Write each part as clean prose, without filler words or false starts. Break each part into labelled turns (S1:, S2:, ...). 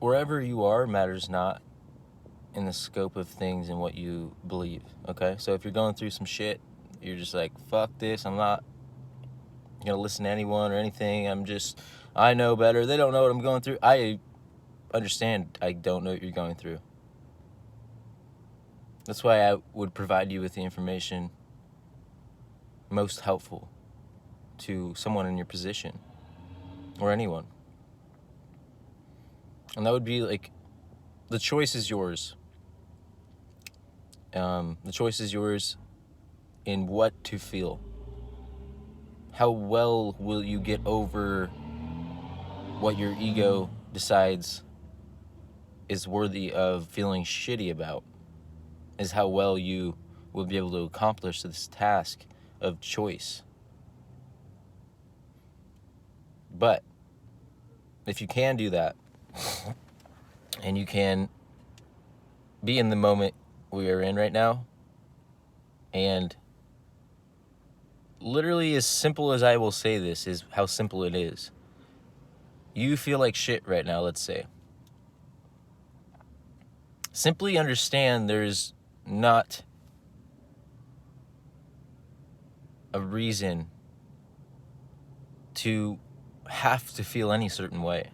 S1: wherever you are matters not in the scope of things and what you believe, okay? So if you're going through some shit, you're just like, fuck this, I'm not gonna listen to anyone or anything, I know better, they don't know what I'm going through. I understand I don't know what you're going through. That's why I would provide you with the information most helpful to someone in your position or anyone. And that would be like, the choice is yours. The choice is yours in what to feel. How well will you get over what your ego decides is worthy of feeling shitty about? Is how well you will be able to accomplish this task of choice. But if you can do that, and you can be in the moment we are in right now, and literally as simple as I will say this is how simple it is. You feel like shit right now, let's say. Simply understand there's not a reason to have to feel any certain way.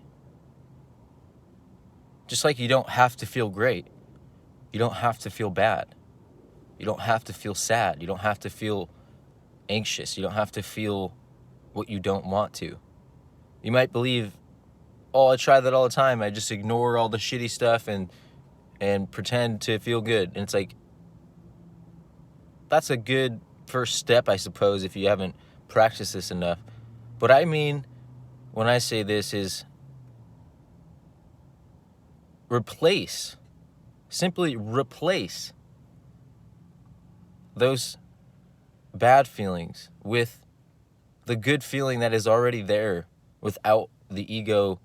S1: Just like you don't have to feel great. You don't have to feel bad. You don't have to feel sad. You don't have to feel anxious. You don't have to feel what you don't want to. You might believe, oh, I try that all the time. I just ignore all the shitty stuff and pretend to feel good. And it's like, that's a good first step, I suppose, if you haven't practiced this enough. What I mean when I say this is simply replace those bad feelings with the good feeling that is already there, without the ego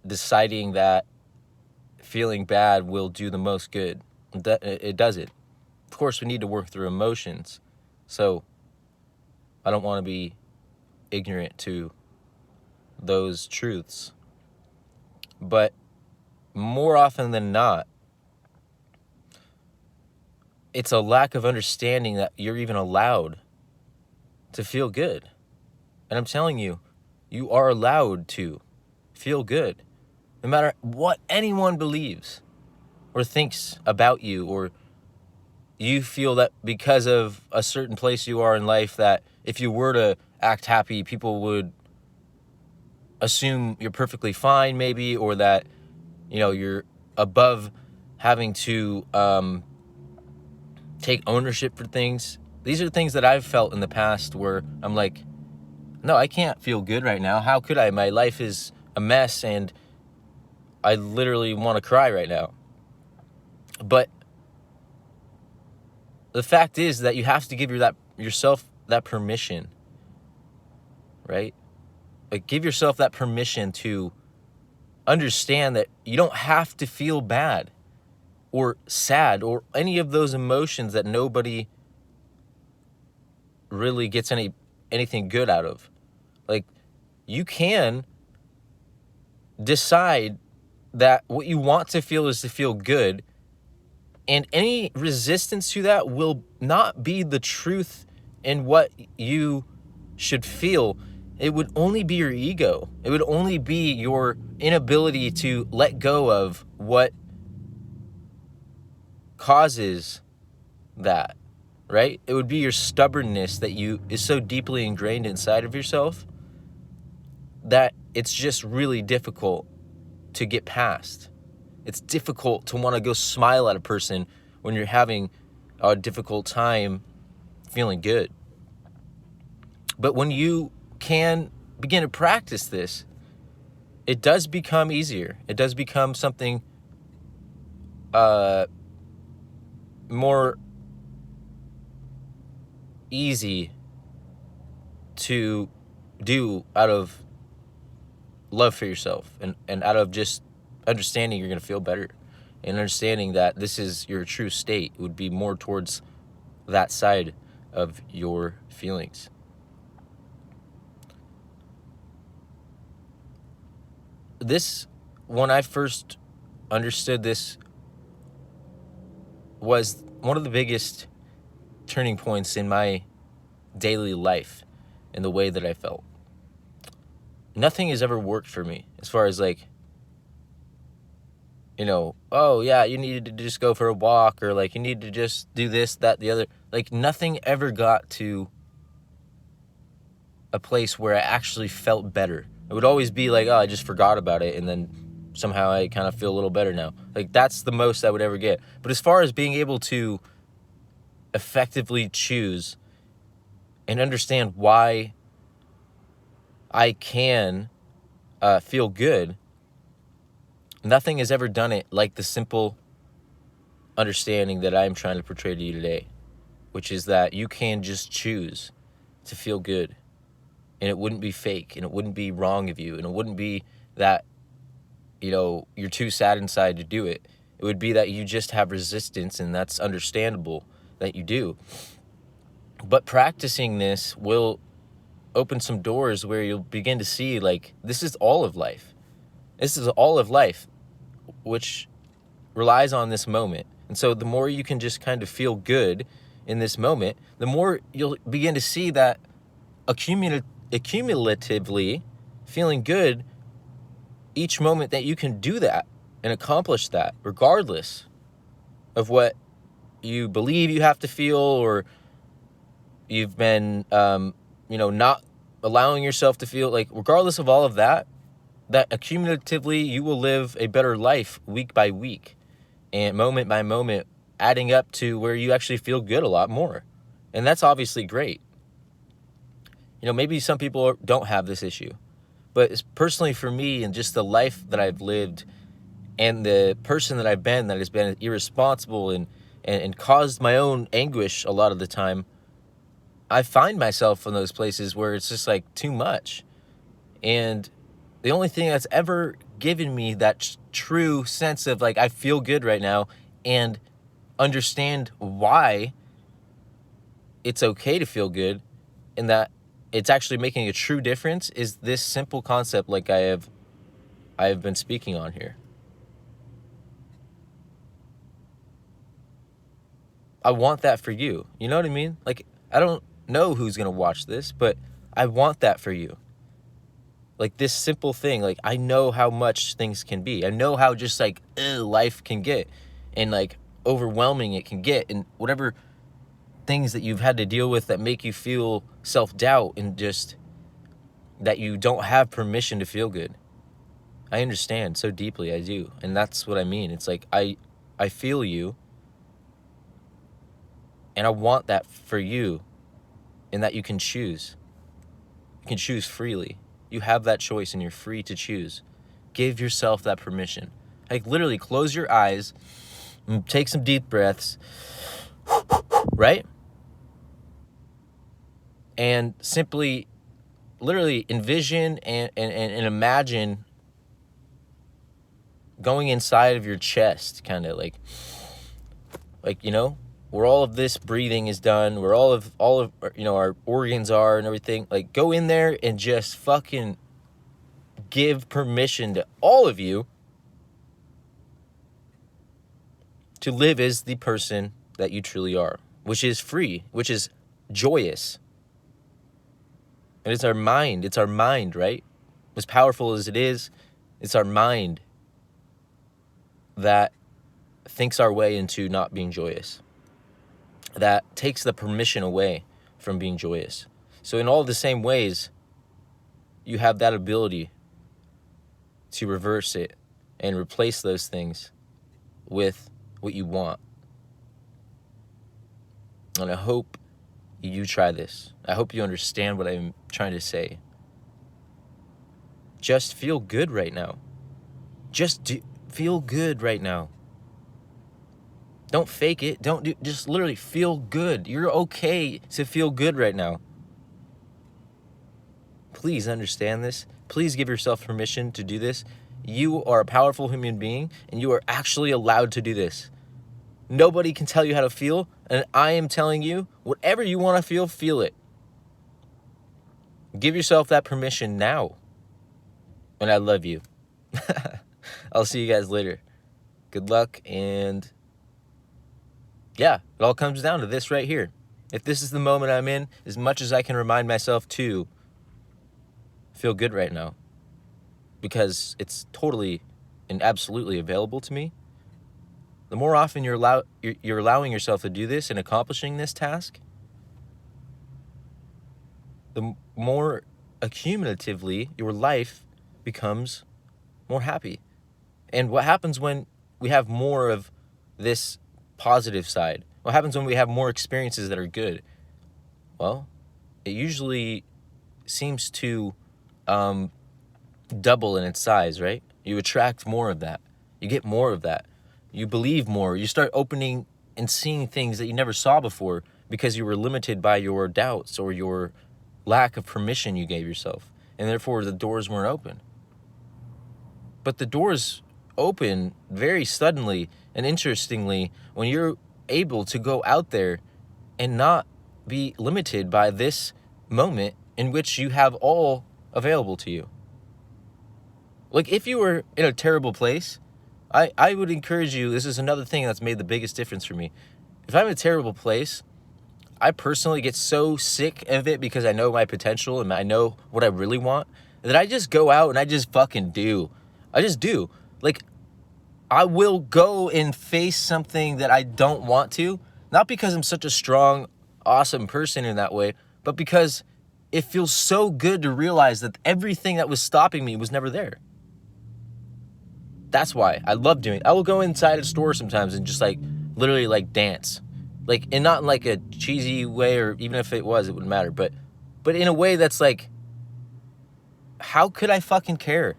S1: deciding that feeling bad will do the most good. It doesn't. Of course, we need to work through emotions, so I don't want to be ignorant to those truths. But more often than not, it's a lack of understanding that you're even allowed to feel good. And I'm telling you, you are allowed to feel good, no matter what anyone believes or thinks about you, or you feel that because of a certain place you are in life, that if you were to act happy, people would assume you're perfectly fine, maybe, or that, you're above having to take ownership for things. These are things that I've felt in the past where I'm like, no, I can't feel good right now. How could I? My life is a mess and I literally want to cry right now. But the fact is that you have to give yourself that permission, right? Like, give yourself that permission to understand that you don't have to feel bad or sad or any of those emotions that nobody really gets anything good out of. Like, you can decide that what you want to feel is to feel good, and any resistance to that will not be the truth in what you should feel. It would only be your ego. It would only be your inability to let go of what causes that, right? It would be your stubbornness that is so deeply ingrained inside of yourself that it's just really difficult to get past. It's difficult to want to go smile at a person when you're having a difficult time feeling good. But when you can begin to practice this, it does become easier. It does become something more easy to do out of love for yourself and out of just understanding you're going to feel better, and understanding that this is your true state would be more towards that side of your feelings. This when I first understood this was one of the biggest turning points in my daily life in the way that I felt. Nothing has ever worked for me as far as like, oh yeah, you needed to just go for a walk, or like you need to just do this, that, the other. Like nothing ever got to a place where I actually felt better. It would always be like, oh, I just forgot about it, and then somehow I kind of feel a little better now. Like that's the most I would ever get. But as far as being able to effectively choose and understand why I can feel good, nothing has ever done it like the simple understanding that I'm trying to portray to you today, which is that you can just choose to feel good, and it wouldn't be fake, and it wouldn't be wrong of you, and it wouldn't be that you're too sad inside to do it. It would be that you just have resistance, and that's understandable that you do. But practicing this will open some doors where you'll begin to see, like, this is all of life. This is all of life, which relies on this moment. And so the more you can just kind of feel good in this moment, the more you'll begin to see that accumulatively feeling good each moment that you can do that and accomplish that, regardless of what you believe you have to feel, or you've been, not allowing yourself to feel. Like, regardless of all of that, that accumulatively you will live a better life week by week and moment by moment, adding up to where you actually feel good a lot more. And that's obviously great. Maybe some people don't have this issue, but it's personally for me, and just the life that I've lived and the person that I've been that has been irresponsible and caused my own anguish a lot of the time, I find myself in those places where it's just like too much. And the only thing that's ever given me that true sense of like, I feel good right now and understand why it's okay to feel good and that it's actually making a true difference is this simple concept like I have been speaking on here. I want that for you. You know what I mean? Like, I don't know who's going to watch this, but I want that for you. Like, this simple thing, like, I know how much things can be. I know how just like life can get, and like overwhelming it can get, and whatever things that you've had to deal with that make you feel self-doubt and just that you don't have permission to feel good. I understand so deeply, I do. And that's what I mean. It's like I feel you, and I want that for you, and that you can choose. You can choose freely. You have that choice and you're free to choose. Give yourself that permission. Like, literally close your eyes and take some deep breaths, right? And simply, literally envision and imagine going inside of your chest, kind of like, where all of this breathing is done, where all of our organs are and everything. Like, go in there and just fucking give permission to all of you to live as the person that you truly are, which is free, which is joyous. And it's our mind, right? As powerful as it is, it's our mind that thinks our way into not being joyous, that takes the permission away from being joyous. So in all the same ways, you have that ability to reverse it and replace those things with what you want. And I hope you try this. I hope you understand what I'm trying to say. Just feel good right now. Feel good right now. Don't fake it. Just literally feel good. You're okay to feel good right now. Please understand this. Please give yourself permission to do this. You are a powerful human being, and you are actually allowed to do this. Nobody can tell you how to feel, and I am telling you, whatever you want to feel it. Give yourself that permission now. And I love you. I'll see you guys later. Good luck, and yeah, it all comes down to this right here. If this is the moment I'm in, as much as I can remind myself to feel good right now, because it's totally and absolutely available to me, the more often you're allowing yourself to do this and accomplishing this task, the more accumulatively your life becomes more happy. And what happens when we have more of this positive side? What happens when we have more experiences that are good? Well, it usually seems to double in its size, right? You attract more of that. You get more of that. You believe more. You start opening and seeing things that you never saw before because you were limited by your doubts or your lack of permission you gave yourself. And therefore, the doors weren't open. But the doors open very suddenly and interestingly when you're able to go out there and not be limited by this moment in which you have all available to you. Like, if you were in a terrible place, I would encourage you, this is another thing that's made the biggest difference for me. If I'm in a terrible place, I personally get so sick of it because I know my potential and I know what I really want that I just go out and I just fucking do. I just do. Like, I will go and face something that I don't want to, not because I'm such a strong, awesome person in that way, but because it feels so good to realize that everything that was stopping me was never there. That's why I love doing it. I will go inside a store sometimes and just like literally like dance. Like, and not in like a cheesy way, or even if it was, it wouldn't matter. But in a way that's like, how could I fucking care?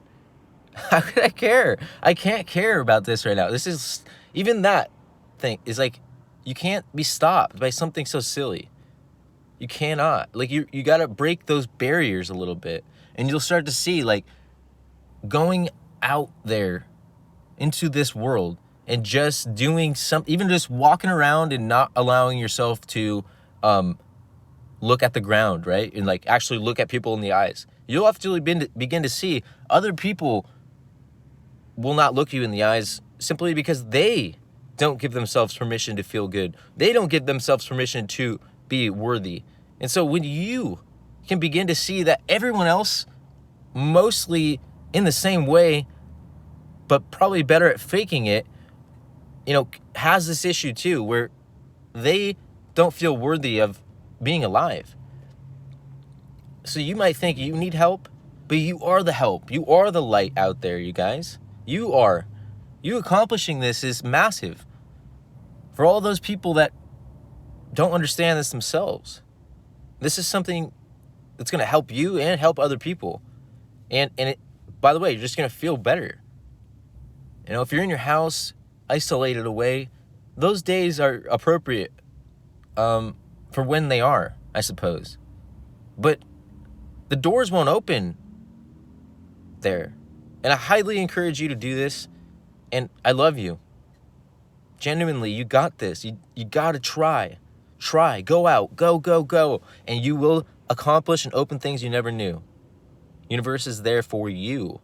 S1: How could I care? I can't care about this right now. This is, even that thing is like, you can't be stopped by something so silly. You cannot. Like, you got to break those barriers a little bit. And you'll start to see, like, going out there into this world and just doing something, even just walking around and not allowing yourself to look at the ground, right? And like actually look at people in the eyes. You'll have to begin to see other people will not look you in the eyes simply because they don't give themselves permission to feel good. They don't give themselves permission to be worthy. And so when you can begin to see that everyone else, mostly in the same way, but probably better at faking it, you know, has this issue too, where they don't feel worthy of being alive. So you might think you need help, but you are the help. You are the light out there, you guys. You are. You accomplishing this is massive. For all those people that don't understand this themselves, this is something that's going to help you and help other people. And it, by the way, you're just going to feel better. You know, if you're in your house, isolated away, those days are appropriate for when they are, I suppose. But the doors won't open there. And I highly encourage you to do this. And I love you. Genuinely, you got this. You got to try. Try. Go out. Go. And you will accomplish and open things you never knew. Universe is there for you.